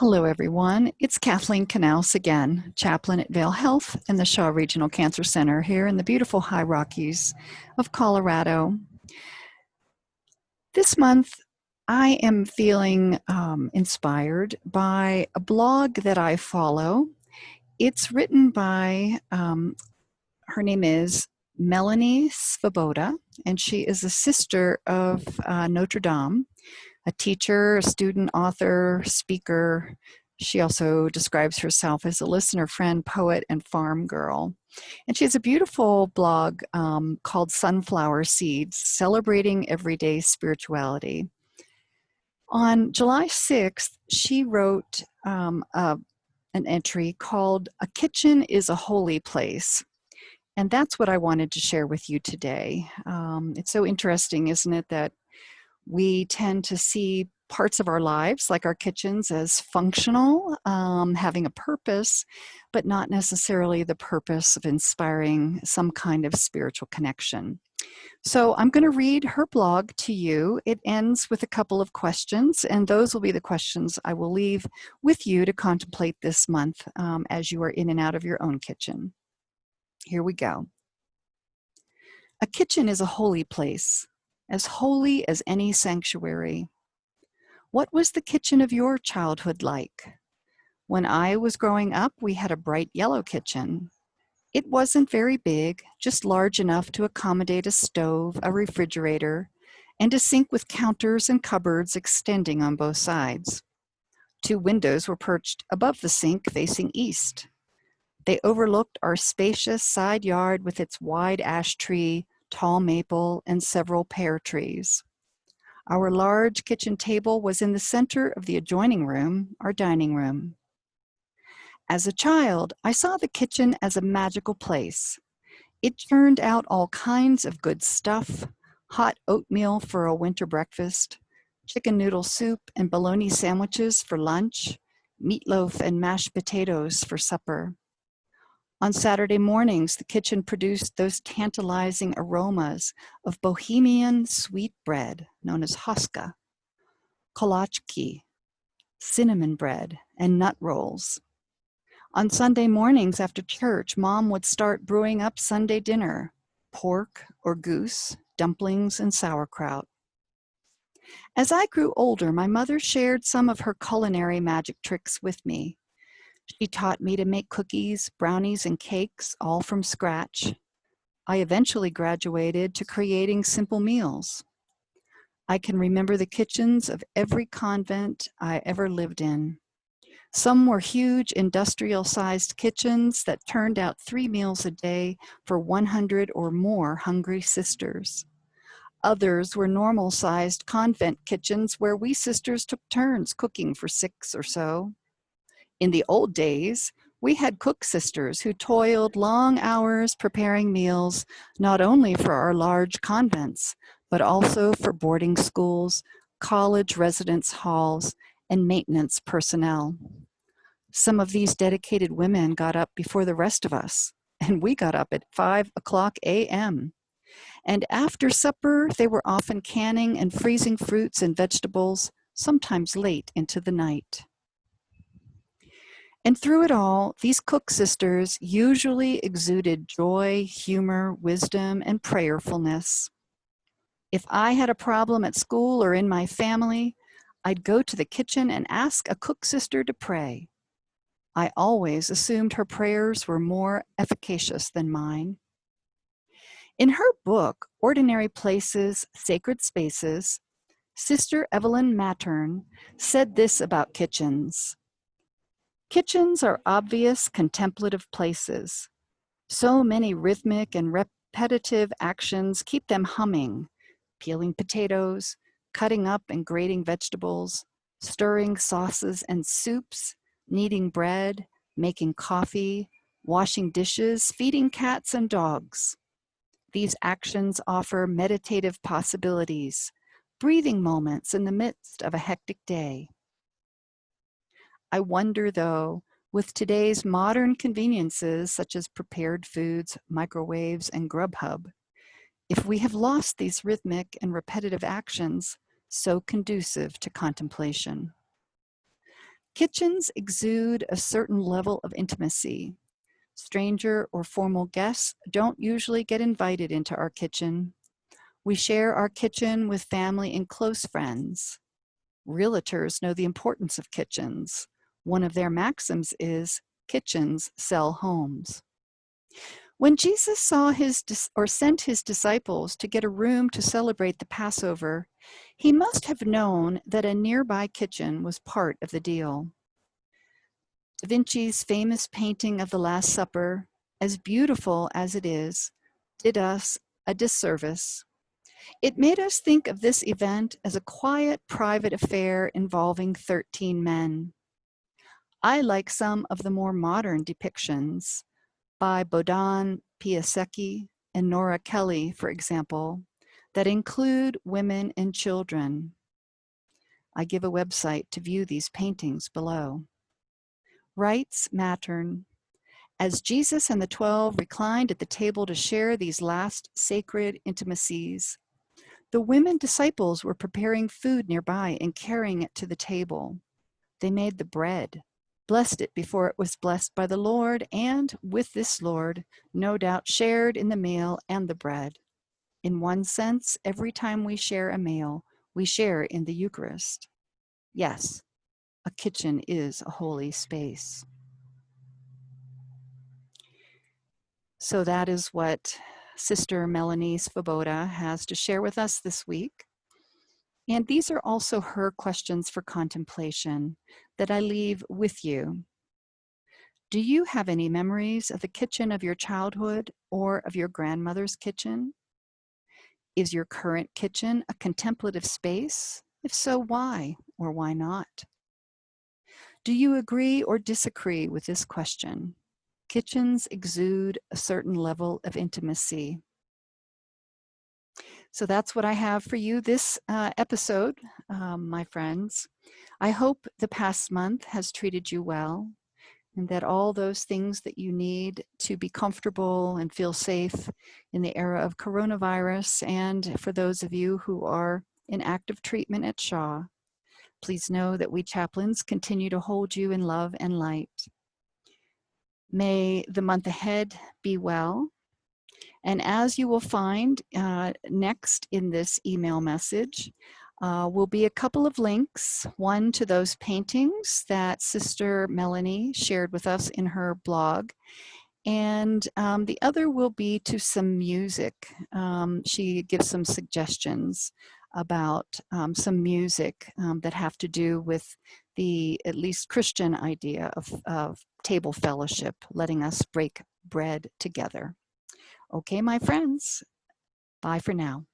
Hello, everyone. It's Kathleen Knaus again, chaplain at Vail Health and the Shaw Regional Cancer Center here in the beautiful High Rockies of Colorado. This month, I am feeling inspired by a blog that I follow. It's written by, her name is Melannie Svoboda, and she is a sister of Notre, a teacher, a student, author, speaker. She also describes herself as a listener, friend, poet, and farm girl. And she has a beautiful blog called Sunflower Seeds, Celebrating Everyday Spirituality. On July 6th, she wrote an entry called "A Kitchen is a Holy Place." And that's what I wanted to share with you today. It's so interesting, isn't it, that we tend to see parts of our lives, like our kitchens, as functional, having a purpose, but not necessarily the purpose of inspiring some kind of spiritual connection. So I'm going to read her blog to you. It ends with a couple of questions, and those will be the questions I will leave with you to contemplate this month as you are in and out of your own kitchen. Here we go. A kitchen is a holy place, as holy as any sanctuary. What was the kitchen of your childhood like? When I was growing up, we had a bright yellow kitchen. It wasn't very big, just large enough to accommodate a stove, a refrigerator, and a sink with counters and cupboards extending on both sides. 2 windows were perched above the sink facing east. They overlooked our spacious side yard with its wide ash tree, tall maple, and several pear trees. Our large kitchen table was in the center of the adjoining room, our dining room. As a child, I saw the kitchen as a magical place. It churned out all kinds of good stuff: hot oatmeal for a winter breakfast, chicken noodle soup and bologna sandwiches for lunch, meatloaf and mashed potatoes for supper. On Saturday mornings, the kitchen produced those tantalizing aromas of Bohemian sweet bread, known as hoska, kolachki, cinnamon bread, and nut rolls. On Sunday mornings after church, Mom would start brewing up Sunday dinner: pork or goose, dumplings, and sauerkraut. As I grew older, my mother shared some of her culinary magic tricks with me. She taught me to make cookies, brownies, and cakes, all from scratch. I eventually graduated to creating simple meals. I can remember the kitchens of every convent I ever lived in. Some were huge industrial-sized kitchens that turned out 3 meals a day for 100 or more hungry sisters. Others were normal-sized convent kitchens where we sisters took turns cooking for 6 or so. In the old days, we had cook sisters who toiled long hours preparing meals, not only for our large convents, but also for boarding schools, college residence halls, and maintenance personnel. Some of these dedicated women got up before the rest of us, and we got up at 5:00 a.m. And after supper, they were often canning and freezing fruits and vegetables, sometimes late into the night. And through it all, these cook sisters usually exuded joy, humor, wisdom, and prayerfulness. If I had a problem at school or in my family, I'd go to the kitchen and ask a cook sister to pray. I always assumed her prayers were more efficacious than mine. In her book, Ordinary Places, Sacred Spaces, Sister Evelyn Mattern said this about kitchens. Kitchens are obvious contemplative places. So many rhythmic and repetitive actions keep them humming: peeling potatoes, cutting up and grating vegetables, stirring sauces and soups, kneading bread, making coffee, washing dishes, feeding cats and dogs. These actions offer meditative possibilities, breathing moments in the midst of a hectic day. I wonder, though, with today's modern conveniences such as prepared foods, microwaves, and Grubhub, if we have lost these rhythmic and repetitive actions so conducive to contemplation. Kitchens exude a certain level of intimacy. Stranger or formal guests don't usually get invited into our kitchen. We share our kitchen with family and close friends. Realtors know the importance of kitchens. One of their maxims is, kitchens sell homes. When Jesus sent his disciples to get a room to celebrate the Passover, he must have known that a nearby kitchen was part of the deal. Da Vinci's famous painting of the Last Supper, as beautiful as it is, did us a disservice. It made us think of this event as a quiet, private affair involving 13 men. I like some of the more modern depictions by Bodan Piasecki and Nora Kelly, for example, that include women and children. I give a website to view these paintings below. Rights matter. As Jesus and the 12 reclined at the table to share these last sacred intimacies, the women disciples were preparing food nearby and carrying it to the table. They made the bread, blessed it before it was blessed by the Lord, and with this Lord, no doubt shared in the meal and the bread. In one sense, every time we share a meal, we share in the Eucharist. Yes, a kitchen is a holy space. So that is what Sister Melannie Svoboda has to share with us this week. And these are also her questions for contemplation that I leave with you. Do you have any memories of the kitchen of your childhood or of your grandmother's kitchen? Is your current kitchen a contemplative space? If so, why or why not? Do you agree or disagree with this question? Kitchens exude a certain level of intimacy. So that's what I have for you this episode, my friends. I hope the past month has treated you well, and that all those things that you need to be comfortable and feel safe in the era of coronavirus, and for those of you who are in active treatment at Shaw, please know that we chaplains continue to hold you in love and light. May the month ahead be well. And as you will find next in this email message, will be a couple of links, one to those paintings that Sister Melannie shared with us in her blog, and the other will be to some music. She gives some suggestions about some music that have to do with the at least Christian idea of table fellowship, letting us break bread together. Okay, my friends, bye for now.